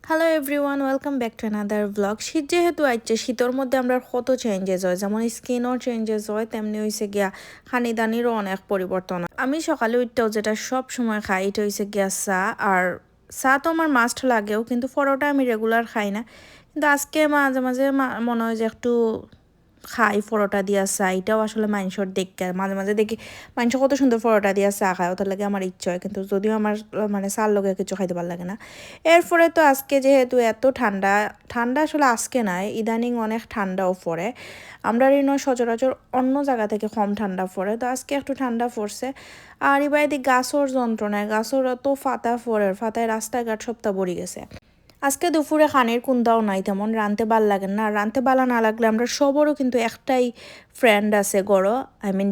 Hello everyone, welcome back to another blog. শীত যেহেতু আসছে, শীতের মধ্যে আমরা কত চেঞ্জেস হয়, যেমন স্কিনও চেঞ্জেস হয়, তেমনি হয়েছে গিয়া খানিদানিরও অনেক পরিবর্তন হয়। আমি সকালে উঠতেও যেটা সব সময় খাই, এটা হয়েছে গিয়া চা। আর চা তো আমার মাস্ট লাগেও, কিন্তু পরোটা আমি রেগুলার খাই না। কিন্তু আজকে মাঝে মাঝে মনে হয় যে একটু খাই পরোটা দিয়া চা। এটাও আসলে মানুষের দেখে মাঝে মাঝে দেখি মানুষ কত সুন্দর পরোটা দিয়া চা খায়, ওটার লাগে আমার ইচ্ছা হয়, কিন্তু যদিও আমার মানে চার লগে কিছু খাইতে ভালো লাগে না। এরপরে তো আজকে যেহেতু এত ঠান্ডা, ঠান্ডা আসলে আজকে নাই, ইদানিং অনেক ঠান্ডাও পড়ে। আমরা ঋণ সচরাচর অন্য জায়গা থেকে কম ঠান্ডা পড়ে, তো আজকে একটু ঠান্ডা পড়ছে। আর এবার এদিকে গাছর যন্ত্রণায়, গাছর তো ফাতা পড়ে, ফাতায় রাস্তাঘাট সপ্তাহ ভরে গেছে। আজকে দুপুরে খানের কুন্দাও নাই, তেমন রানতে ভাল লাগে না। রানতে ভালো না লাগলে আমরা সবরও কিন্তু একটাই ফ্রেন্ড আছে গড়ো,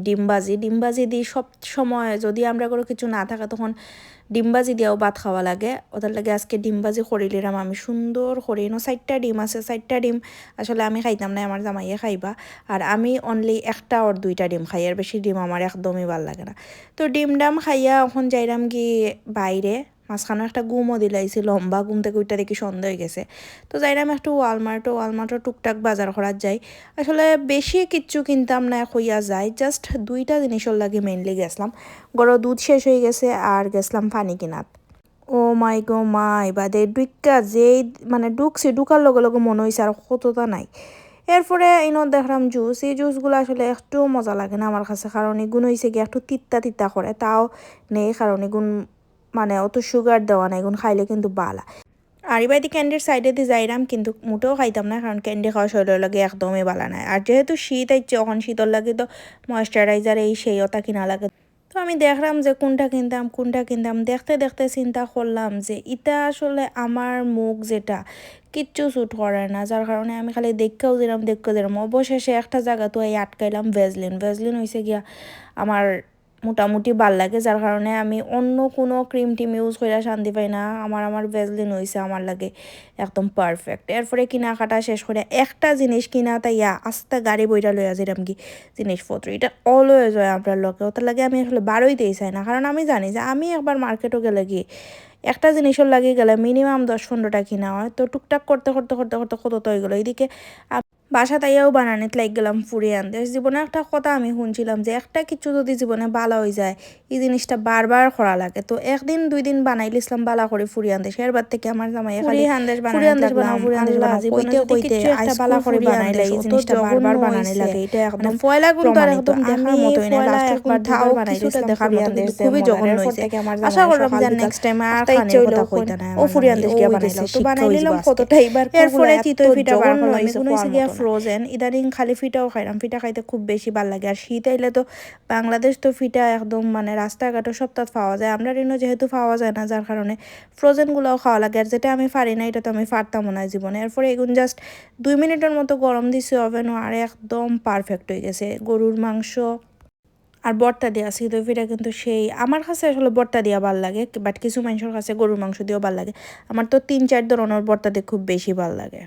ডিমবাজি। ডিমবাজি দিই সব সময়, যদি আমরা কোনো কিছু না থাকে তখন ডিমবাজি দিয়েও ভাত খাওয়া লাগে। ওদের লাগে আজকে ডিমবাজি করিলিরাম আমি সুন্দর করি। 4টা ডিম আছে, 4টা ডিম আসলে আমি খাইতাম না, আমার জামাইয়ে খাইবা। আর আমি অনলি 1টা আর 2টা ডিম খাই, আর বেশি ডিম আমার একদমই ভাল লাগে না। তো ডিম ডাম খাইয়া এখন যাইরাম কি বাইরে, মাঝখানে একটা গুমও দিলাইছি, লম্বা গুম থেকে ওইটা দেখি সন্দেহ হয়ে গেছে। তো যাইরাম একটু ওয়ালমার্টও টুকটাক বাজার করার যাই। আসলে বেশি কিচ্ছু কিনতাম না, হইয়া যায় জাস্ট 2টা জিনিসের লাগে মেইনলি গেছিলাম। গরো দুধ শেষ হয়ে গেছে আর গেছিলাম পানি কিনাত। ও মাই গো মাই বাদে ডুইকা যেই মানে ঢুকার লগে লগে মনে হয়েছে আর কতটা নাই। এরপরে ইনো দেখলাম জুস, এই জুসগুলো আসলে একটু মজা লাগে না আমার কাছে, কারণ এগুলো হয়েছে গিয়ে একটু তিত্তা তিত্তা করে, তাও নেই কারণ এগুন মানে অত সুগার দেওয়া না, এগুন খাইলে কিন্তু বালা। আর এবার ক্যান্ডির সাইডে দিয়ে যাইরাম, কিন্তু মোটেও খাইতাম না, কারণ ক্যান্ডি খাওয়া শরীরের লাগে একদমই বালা নাই। আর যেহেতু শীত আইছে, এখন শীতর লাগে তো ময়েশ্চারাইজার এই সেই ওটা কিনা লাগে। তো আমি দেখলাম যে কোনটা কিনতাম, দেখতে দেখতে চিন্তা করলাম যে এটা আসলে আমার মুখ যেটা কিচ্ছু স্যুট করে না, যার কারণে আমি খালি দেখতেও দিলাম। অবশেষে একটা জায়গা তো এই আটকাইলাম, ভেজলিন হয়েছে গিয়া আমার মোটামুটি ভাল লাগে, যার কারণে আমি অন্য কোনো ক্রিম টিম ইউজ করে শান্তি পাই না। আমার ভেজলিন হয়েছে আমার লাগে একদম পারফেক্ট। এরপরে কেনাকাটা শেষ করে একটা জিনিস কিনা তাইয়া আস্তে গাড়ি বইটা লইয়া যেরাম কি জিনিসপত্র, এটা অলওয়েজ হয় আপনার লোকে, ওটার লাগে আমি আসলে বারোইতেই চাই না, কারণ আমি জানি যে আমি একবার মার্কেটও গেলে কি একটা জিনিসের লাগে গেলে মিনিমাম 10-15টা কিনা হয়, তো টুকটাক করতে করতে করতে করতে কত তো হয়ে গেলো। এদিকে বাসা তাইয়াও বানানিত লাইক গেলাম ফুরিয়ে আনতে। জীবনে একটা কথা আমি শুনছিলাম যে একটা কিছু যদি জীবনে বালা হয়ে যায়, এই জিনিসটা বারবার করা লাগে। তো 1 দিন 2 দিন বানাইলিছিলাম বালা করে ফুরিয়ে আনতে, সেরবার থেকে আমার জামাইয়া খালি ফুরি আন্দেশ বানাও কইতে কইতে একটা বালা করে বানাইলে এই জিনিসটা বারবার বানানি লাগে, এটা একদম ফয়লা গুণ তো একদম দেখার মতোই না। লাস্ট একবার থাও বানাইলিছিলাম দেখার মতো, কিন্তু খুবই জঘন্য হয়েছে। আশা করলাম যে নেক্সট টাইম আর খানের কথা কইতা না, ও ফুরি আন্দেশ গিয়া বানাইলাম তো বানাইলাম কতটা। এবার এরপরে চিতই পিঠা বার করলাম, এগুলো হয়েছে গিয়া ফ্রোজেন। ইদানিং খালি ফিটাও খাইলাম, ফিটা খাইতে খুব বেশি ভাল লাগে। আর শীত আইলে তো বাংলাদেশ তো ফিটা একদম মানে রাস্তাঘাটও সপ্তাহ পাওয়া যায়, আমরা ঋণ যেহেতু পাওয়া যায় না, যার কারণে ফ্রোজেনগুলোও খাওয়া লাগে। আর যেটা আমি পারি না, এটা তো আমি পারতামও না জীবনে। এরপরে এগুলো জাস্ট 2 মিনিটের মতো গরম দিছি ওভেনও, আর একদম পারফেক্ট হয়ে গেছে। গরুর মাংস আর বর্তা দেওয়া সিদ্ধ ফিটা কিন্তু সেই, আমার কাছে আসলে বর্তা দেওয়া ভাল লাগে, বাট কিছু মানুষের কাছে গরুর মাংস দিয়েও ভাল লাগে। আমার তো 3-4 ধরনের বর্তা দিয়ে খুব বেশি ভাল লাগে।